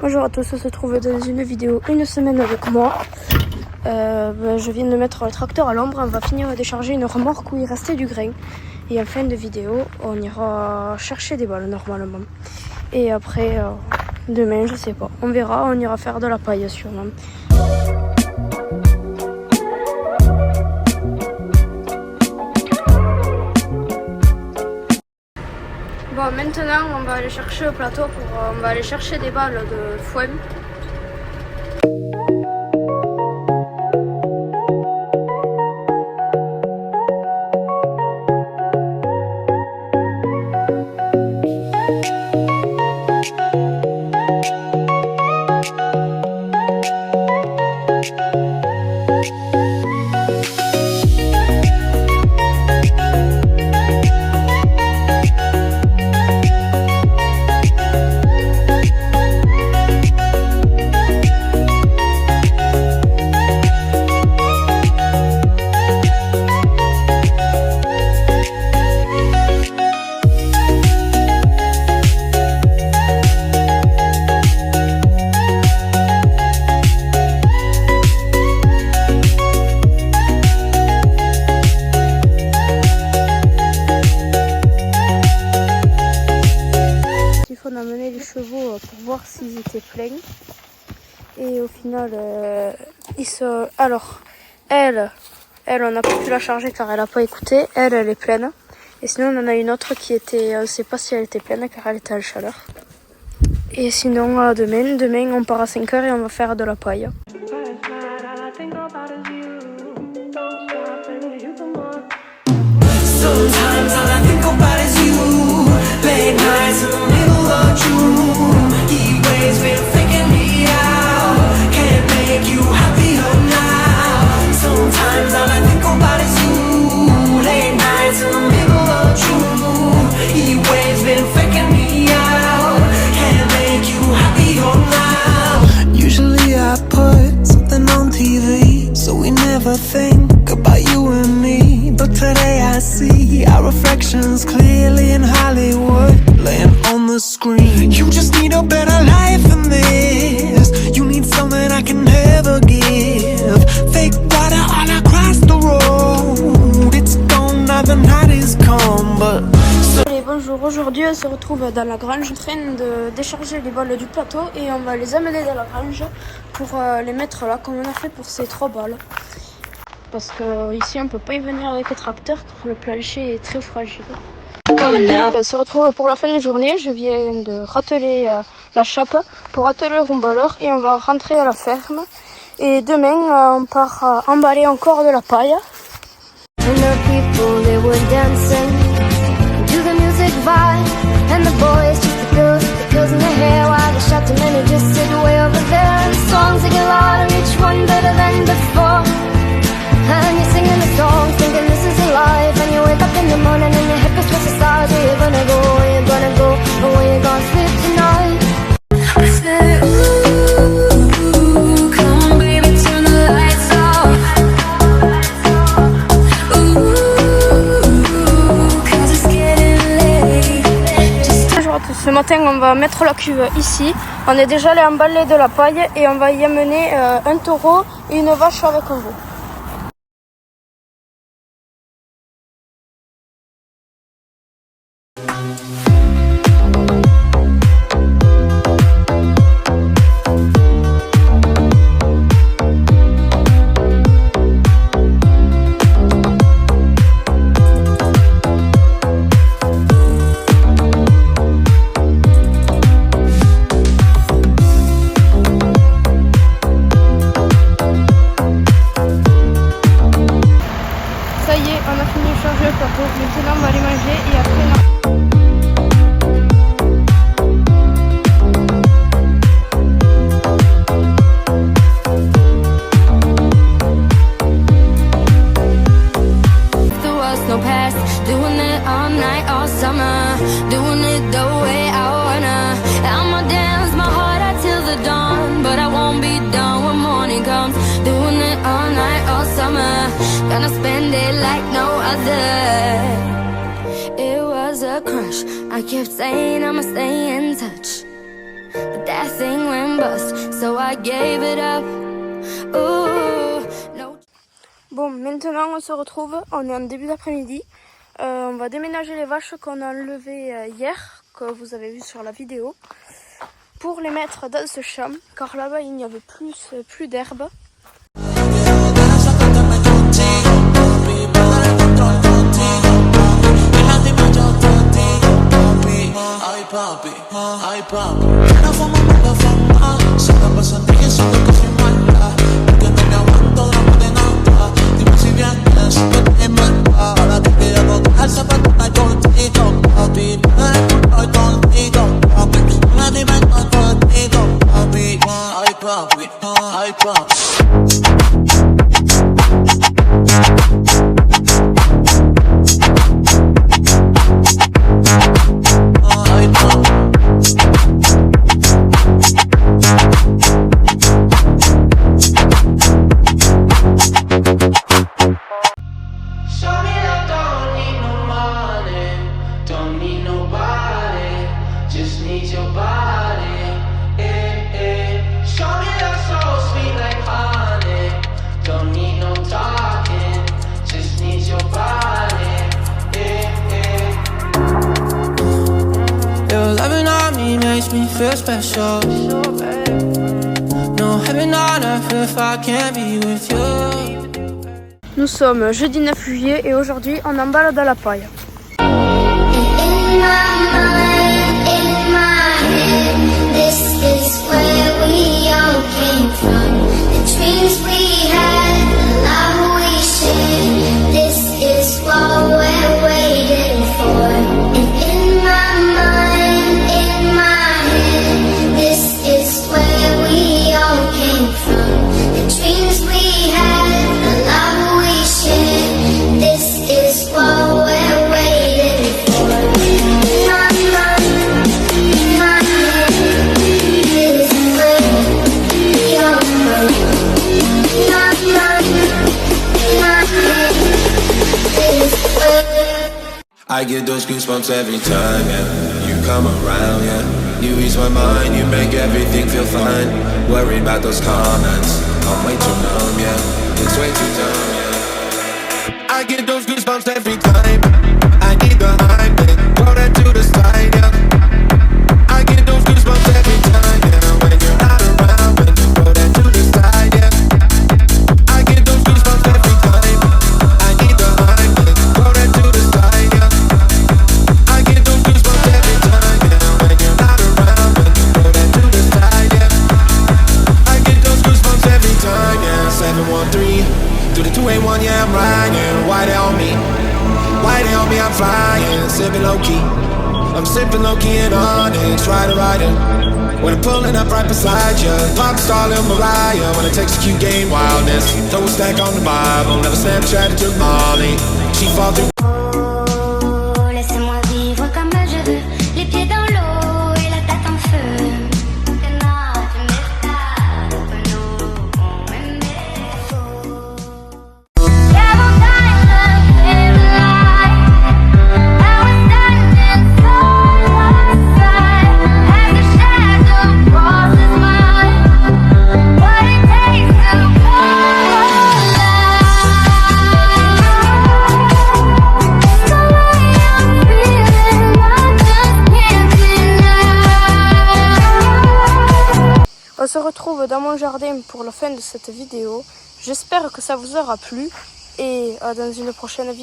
Bonjour à tous, on se trouve dans une vidéo une semaine avec moi. Je viens de mettre le tracteur à l'ombre, on va finir de décharger une remorque où il restait du grain. Et en fin de vidéo, on ira chercher des balles normalement. Et après, demain, je sais pas, on verra, on ira faire de la paille sûrement. Bon, maintenant on va aller chercher au plateau on va aller chercher des balles de foin. On a mené les chevaux pour voir s'ils étaient pleins et au final alors elle on n'a pas pu la charger car elle n'a pas écouté, elle est pleine et sinon on en a une autre qui était, on ne sait pas si elle était pleine car elle était à la chaleur. Et sinon demain on part à 5h et on va faire de la paille. Sometimes all I think about is you. Late nights in the middle of June. Heat waves been faking me out. Can't make you happier now. Sometimes all I think about is you. Late nights in the middle of June. Heat waves been faking me out. Can't make you happier now. Usually I put something on TV, so we never think about you and me. But today I see our reflections clearly in Hollywood, laying on the screen. You just need a better life than this. You need something I can never give. Fake water all across the road. It's gone now, the night is come, but Allez, bonjour, aujourd'hui on se retrouve dans la grange en train de décharger les balles du plateau et on va les amener dans la grange pour les mettre là comme on a fait pour ces 3 balles. Parce que ici on peut pas y venir avec le tracteur car le plancher est très fragile. On se retrouve pour la fin de journée, je viens de rateler la chape pour atteler le rumbaleur et on va rentrer à la ferme. Et demain on part emballer encore de la paille. And the boys, just the girls in their hair, while the shot to many just sit way over there. And the songs they get louder, each one better than before. And you're singing the song, thinking this is your life. And you wake up in the morning and your hip is towards the stars. Where you gonna go, where you gonna go, or where you gonna sleep tonight? I said, ooh, come on baby, turn the lights off. Ce matin on va mettre la cuve ici, on est déjà allé emballer de la paille et on va y amener un taureau et une vache avec un veau. On a fini de charger le plateau, maintenant on va aller manger et après There was no past, doing it all night, all summer, doing it the way I wanna. I'ma dance my heart out till the dawn, but I won't be done when morning comes. Doing it all night, all summer, gonna spend it like no other. It was a crush, I kept saying I'ma stay in touch, but that thing went by. I gave it up. Ooh, no. Bon, maintenant on se retrouve, on est en début d'après-midi. On va déménager les vaches qu'on a enlevées hier, que vous avez vu sur la vidéo, pour les mettre dans ce champ, car là-bas il n'y avait plus d'herbe. Papi, ay papi, la fama me la fama, se la pasan diciendo que soy mala, porque no me aguanto drama de nada, dime si vienes, que te mata, ahora te quiero dejar zapatona contigo, papi, estoy contigo, papi, dime estoy contigo, papi, ay papi, ay papi. Makes me feel special. No heaven on earth if I can't be with you. Nous sommes jeudi 9 juillet et aujourd'hui on emballe à la paille. I get those goosebumps every time, yeah. You come around, yeah. You ease my mind, you make everything feel fine. Worried about those comments, I'm way too numb, yeah. It's way too dumb, yeah. I get those goosebumps every time. I need the hype, yeah. Throw that to the side, yeah. I get those goosebumps every time, yeah. When you're not around, when you throw that to the side, yeah. I get those goosebumps every time. I need the hype, yeah. Throw that to the side, yeah. Do the 281, yeah, I'm riding. Why they on me? Why they on me? I'm flying, sipping low key. I'm sipping low key and honest, riding. When I'm pulling up right beside you, pop star Lil Mariah. When it execute game wildness, throw a stack on the Bible. Never Snapchat it to Molly. She fall through. Oh, laissez-moi vivre comme je veux, les pieds dans l'eau et la tête en feu. On se retrouve dans mon jardin pour la fin de cette vidéo. J'espère que ça vous aura plu et dans une prochaine vidéo.